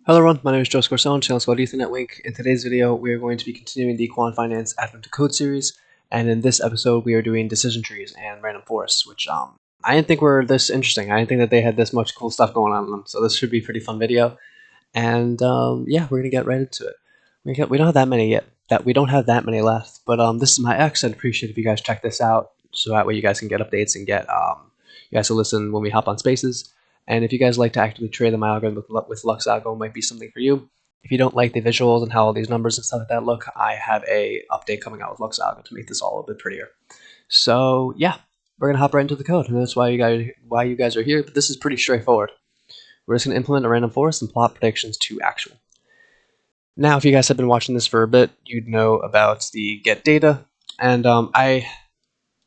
Hello everyone, my name is Joe Scorsone, channel called Ethernet Link. In today's video, we are going to be continuing the Quant Finance Advent to Code series, and in this episode, we are doing decision trees and random forests, which I didn't think were this interesting. I didn't think that they had this much cool stuff going on in them, so this should be a pretty fun video. And yeah, we're gonna get right into it. We don't have that many yet. We don't have that many left, but this is my ex. I'd appreciate if you guys check this out, so that way you guys can get updates and get you guys will listen when we hop on Spaces. And if you guys like to actively trade the algorithm with Lux Algo, might be something for you. If you don't like the visuals and how all these numbers and stuff like that look, I have a update coming out with Lux Algo to make this all a bit prettier. So yeah, we're gonna hop right into the code, and that's why you guys are here. But this is pretty straightforward. We're just gonna implement a random forest and plot predictions to actual. Now, if you guys have been watching this for a bit, you'd know about the get data, and I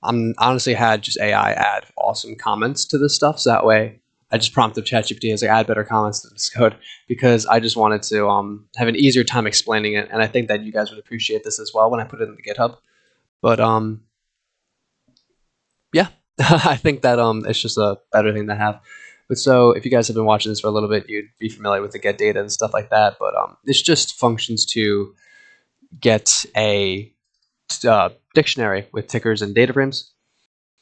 honestly had just AI add awesome comments to this stuff, so that way I just prompted ChatGPT as like add better comments to this code because I just wanted to have an easier time explaining it, and I think that you guys would appreciate this as well when I put it in the GitHub. But yeah, I think that it's just a better thing to have. But so if you guys have been watching this for a little bit, you'd be familiar with the get data and stuff like that. But it's just functions to get a dictionary with tickers and data frames.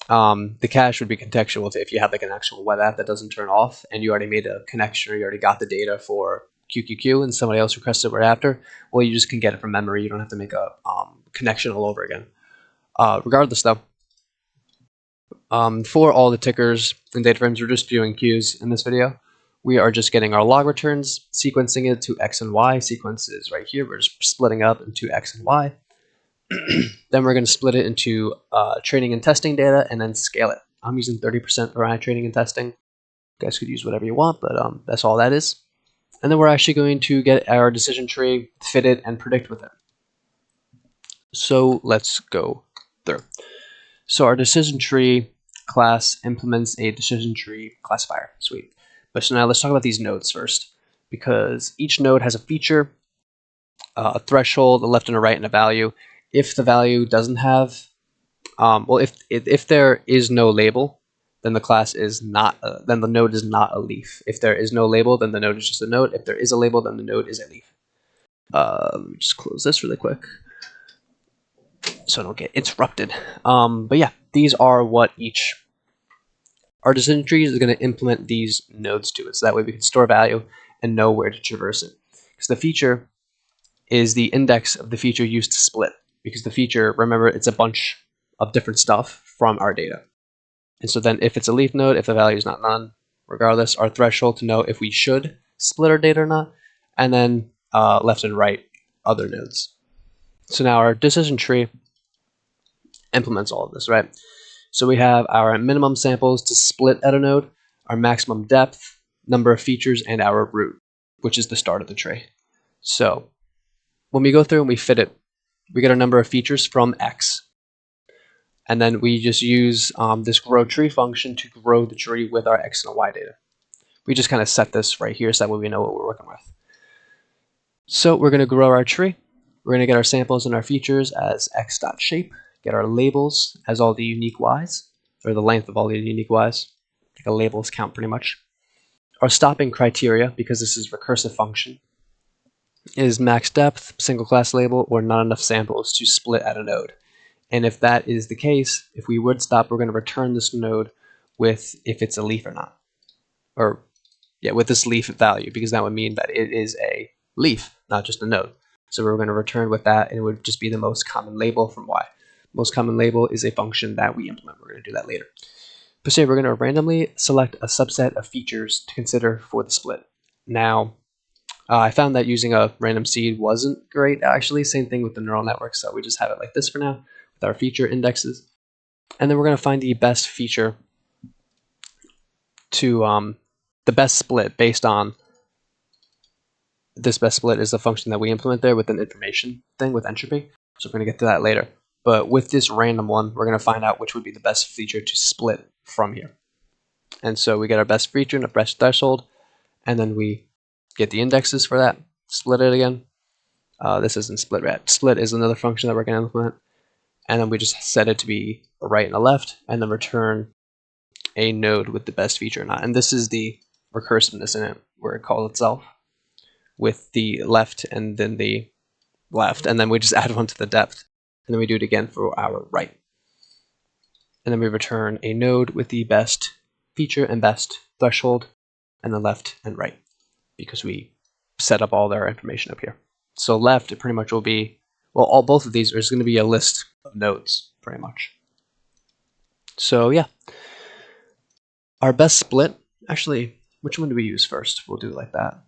The cache would be contextual if you have like an actual web app that doesn't turn off and you already made a connection or you already got the data for QQQ and somebody else requested it right after. Well, you just can get it from memory. You don't have to make a connection all over again. Regardless, though, for all the tickers and data frames, we're just viewing queues in this video. We are just getting our log returns, sequencing it to X and Y. Sequence is right here. We're just splitting up into X and Y. Then we're going to split it into training and testing data and then scale it. I'm using 30% for my training and testing. You guys could use whatever you want, but that's all that is. And then we're actually going to get our decision tree, fit it, and predict with it. So let's go through. So our decision tree class implements a decision tree classifier. Sweet. But so now let's talk about these nodes first, because each node has a feature, a threshold, a left and a right, and a value. If the value doesn't have, if there is no label, then the class is not, then the node is not a leaf. If there is no label, then the node is just a node. If there is a label, then the node is a leaf. Let me just close this really quick so I don't get interrupted. But yeah, these are what our decision tree is going to implement these nodes to it. So that way we can store value and know where to traverse it. Because the feature is the index of the feature used to split. Because the feature, remember, it's a bunch of different stuff from our data. And so then if it's a leaf node, if the value is not none, regardless, our threshold to know if we should split our data or not, and then left and right other nodes. So now our decision tree implements all of this, right? So we have our minimum samples to split at a node, our maximum depth, number of features, and our root, which is the start of the tree. So when we go through and we fit it, we get our number of features from X. And then we just use this grow tree function to grow the tree with our X and Y data. We just kind of set this right here so that way we know what we're working with. So we're going to grow our tree. We're going to get our samples and our features as x.shape, get our labels as all the unique Ys, or the length of all the unique Ys, like a labels count pretty much. Our stopping criteria, because this is a recursive function, is max depth, single class label, or not enough samples to split at a node. And if that is the case, if we would stop, we're going to return this node with if it's a leaf or not. Or, yeah, with this leaf value, because that would mean that it is a leaf, not just a node. So we're going to return with that, and it would just be the most common label from Y. Most common label is a function that we implement. We're going to do that later. But say we're going to randomly select a subset of features to consider for the split. Now, I found that using a random seed wasn't great, actually. Same thing with the neural network, so we just have it like this for now, with our feature indexes. And then we're going to find the best feature to, the best split based on, this best split is the function that we implement there with an information thing with entropy. So we're going to get to that later. But with this random one, we're going to find out which would be the best feature to split from here. And so we get our best feature and our best threshold, and then we get the indexes for that, split it again. This isn't split yet. Split is another function that we're going to implement. And then we just set it to be a right and a left, and then return a node with the best feature or not. And this is the recursiveness in it, where it calls itself. with the left and then the left, and then we just add one to the depth, and then we do it again for our right. And then we return a node with the best feature and best threshold, and then left and right, because we set up all their information up here. So left, it pretty much will be, well, both of these are going to be a list of nodes, pretty much. So yeah, our best split, actually, which one do we use first? We'll do it like that.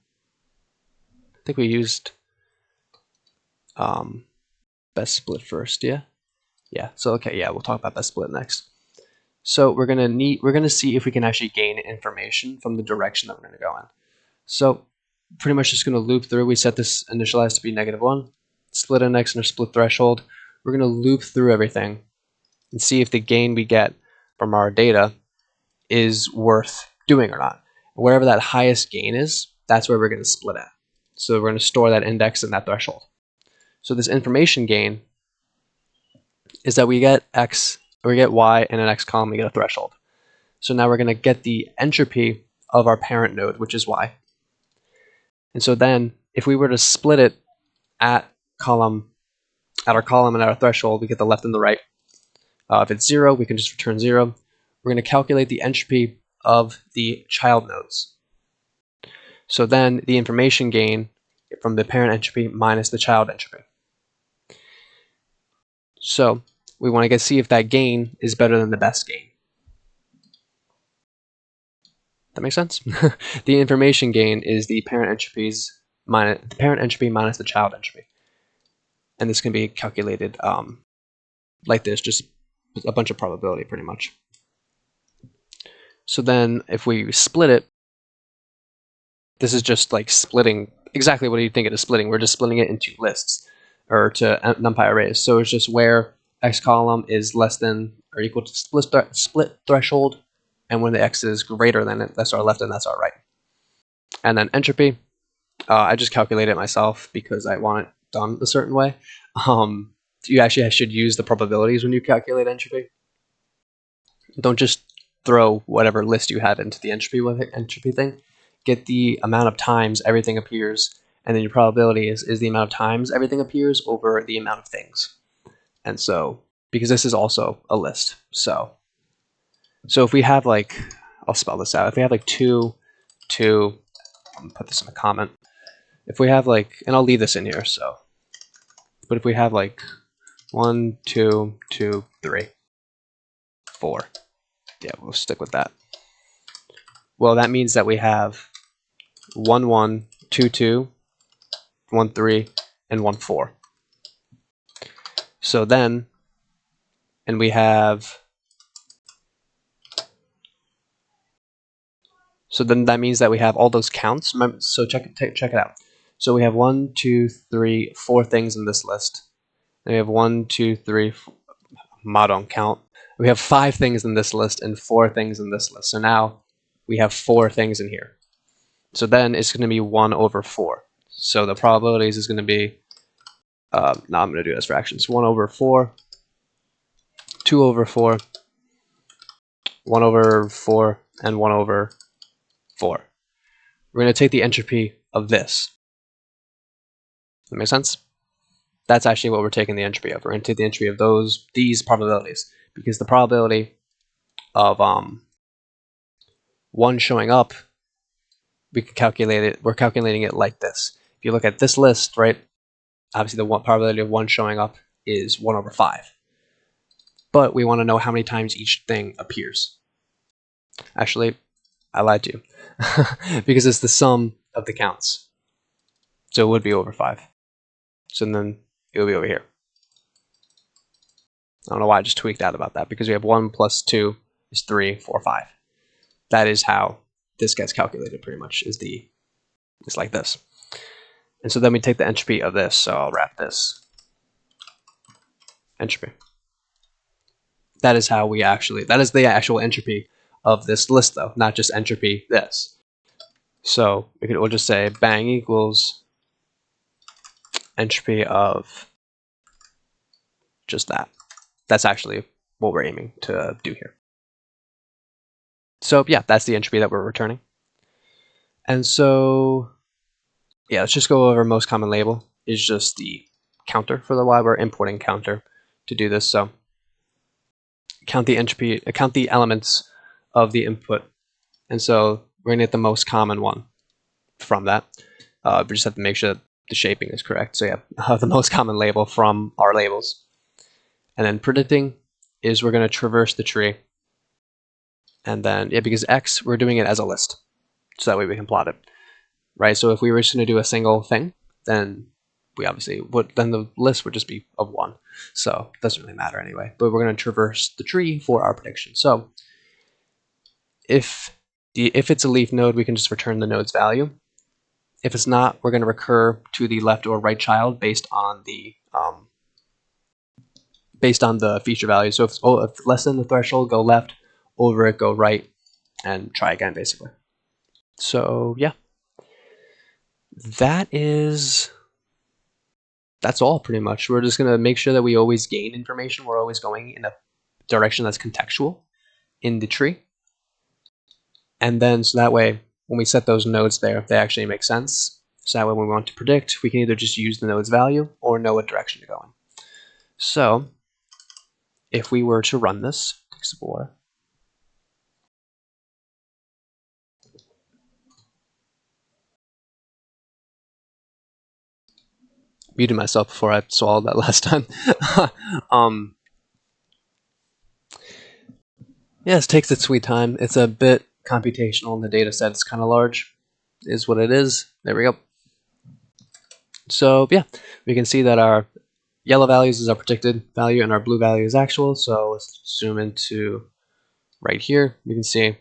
I think we used best split first, yeah? Yeah, so okay, yeah, we'll talk about best split next. So we're gonna see if we can actually gain information from the direction that we're gonna go in. So pretty much just gonna loop through. We set this initialize to be -1, split index and our split threshold. We're gonna loop through everything and see if the gain we get from our data is worth doing or not. Wherever that highest gain is, that's where we're gonna split at. So we're gonna store that index and that threshold. So this information gain is that we get X, or we get Y in an X column, we get a threshold. So now we're going to get the entropy of our parent node, which is Y. And so then if we were to split it at our column and at our threshold, we get the left and the right. If it's 0, we can just return 0. We're going to calculate the entropy of the child nodes. So then the information gain from the parent entropy minus the child entropy. So we want to see if that gain is better than the best gain. That makes sense? The information gain is the parent entropy minus the child entropy. And this can be calculated like this, just a bunch of probability pretty much. So then if we split it, this is just like splitting exactly what you think it is splitting. We're just splitting it into lists or to numpy arrays. So it's just where X column is less than or equal to split threshold, and when the X is greater than it, that's our left and that's our right. And then entropy, I just calculate it myself because I want it done a certain way. You actually should use the probabilities when you calculate entropy. Don't just throw whatever list you have into the entropy thing. Get the amount of times everything appears, and then your probability is the amount of times everything appears over the amount of things. And so, because this is also a list, so if we have like, I'll spell this out. If we have like 2, I'm gonna put this in a comment. If we have like, and I'll leave this in here, so, but if we have like 1, 2, 2, 3, 4, yeah, we'll stick with that. Well, that means that we have 1, 1, 2, 2, 1, 3, and 1, 4. So then, and we have, so then that means that we have all those counts. Remember, so check it out. So we have 1, 2, 3, 4 things in this list. And we have 1, 2, 3, Ma don't count. We have 5 things in this list and 4 things in this list. So now we have 4 things in here. So then it's going to be 1 over 4. So the probabilities is going to be, now I'm going to do this fractions. 1 over 4, 2 over 4, 1 over 4, and 1 over 4. We're going to take the entropy of this. Does that make sense? That's actually what we're taking the entropy of. We're going to take the entropy of these probabilities, because the probability of 1 showing up, we can calculate it. We're calculating it like this. If you look at this list, right, obviously the probability of 1 showing up is 1 over 5. But we want to know how many times each thing appears. Actually, I lied to you because it's the sum of the counts. So it would be over 5. So then it will be over here. I don't know why I just tweaked out about that, because we have 1 plus 2 is 3, 4, 5. That is how this gets calculated pretty much, it's like this. And so then we take the entropy of this, so I'll wrap this. Entropy. That is how we actually, that is the actual entropy of this list though, not just entropy this. So we'll just say bang equals entropy of just that. That's actually what we're aiming to do here. So yeah, that's the entropy that we're returning. And so yeah, let's just go over most common label is just the counter for the y. We're importing counter to do this. So count the entropy, count the elements of the input. And so we're gonna get the most common one from that. We just have to make sure that the shaping is correct. So yeah, the most common label from our labels. And then predicting is we're gonna traverse the tree. And then, yeah, because X, we're doing it as a list. So that way we can plot it, right? So if we were just gonna do a single thing, then we obviously would, then the list would just be of 1. So it doesn't really matter anyway, but we're gonna traverse the tree for our prediction. So if it's a leaf node, we can just return the node's value. If it's not, we're gonna recur to the left or right child based on the feature value. So if less than the threshold, go left, over it, go right, and try again, basically. So yeah, that's all pretty much. We're just gonna make sure that we always gain information. We're always going in a direction that's contextual in the tree. And then so that way, when we set those nodes there, they actually make sense. So that way when we want to predict, we can either just use the node's value or know what direction to go in. So if we were to run this, take a sip of water. Muted myself before I swallowed that last time. Yeah, it takes its sweet time. It's a bit computational, and the data set is kind of large. Is what it is. There we go. So yeah, we can see that our yellow values is our predicted value and our blue value is actual. So let's zoom into right here. You can see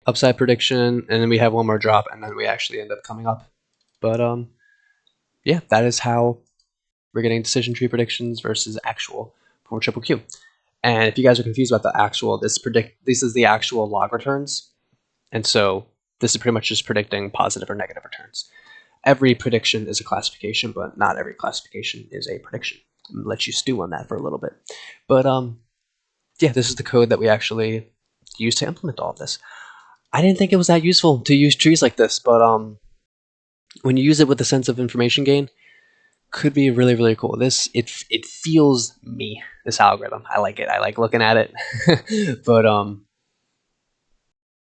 upside prediction, and then we have one more drop, and then we actually end up coming up. But yeah, that is how we're getting decision tree predictions versus actual for triple Q. And if you guys are confused about the actual, this is the actual log returns. And so this is pretty much just predicting positive or negative returns. Every prediction is a classification, but not every classification is a prediction. I'll let you stew on that for a little bit. But yeah, this is the code that we actually use to implement all of this. I didn't think it was that useful to use trees like this, but when you use it with a sense of information gain, could be really, really cool. It feels me, this algorithm. I like it. I like looking at it. But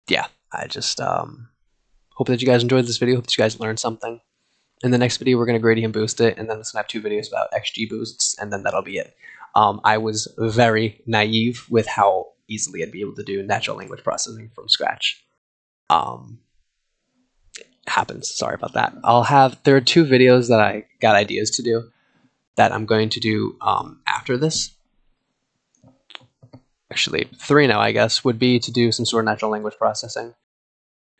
yeah, I just hope that you guys enjoyed this video. Hope that you guys learned something. In the next video, we're going to gradient boost it, and then it's going to have 2 videos about XG boosts, and then that'll be it. I was very naive with how easily I'd be able to do natural language processing from scratch. Happens. Sorry about that. There are 2 videos that I got ideas to do that I'm going to do after this. Actually, 3 now, I guess, would be to do some sort of natural language processing.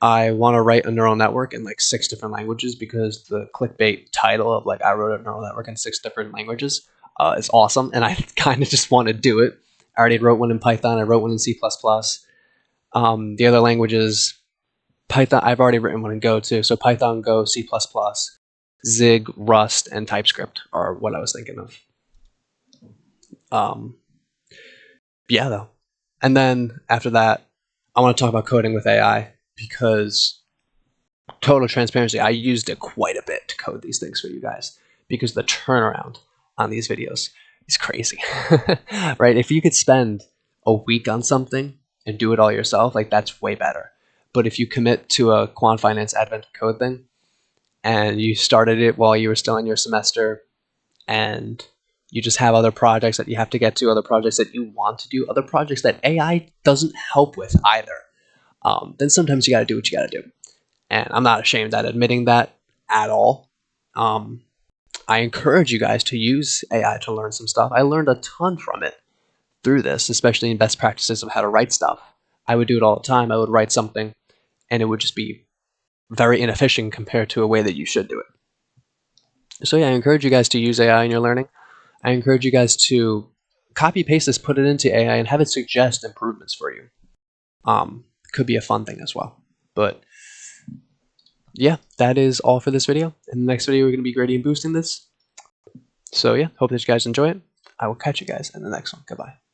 I want to write a neural network in like 6 different languages because the clickbait title of like I wrote a neural network in 6 different languages is awesome, and I kind of just want to do it. I already wrote one in Python. I wrote one in C++. The other languages, Python, I've already written one in Go too. So Python, Go, C++, Zig, Rust, and TypeScript are what I was thinking of. Yeah, though. And then after that, I want to talk about coding with AI because, total transparency, I used it quite a bit to code these things for you guys because the turnaround on these videos is crazy, right? If you could spend a week on something and do it all yourself, like that's way better. But if you commit to a quant finance advent code thing and you started it while you were still in your semester and you just have other projects that you have to get to, other projects that you want to do, other projects that AI doesn't help with either, then sometimes you got to do what you got to do. And I'm not ashamed at admitting that at all. I encourage you guys to use AI to learn some stuff. I learned a ton from it through this, especially in best practices of how to write stuff. I would do it all the time. I would write something and it would just be very inefficient compared to a way that you should do it. So yeah, I encourage you guys to use AI in your learning. I encourage you guys to copy paste this, put it into AI, and have it suggest improvements for you. Could be a fun thing as well. But yeah, that is all for this video. In the next video, we're going to be gradient boosting this. So yeah, hope that you guys enjoy it. I will catch you guys in the next one. Goodbye.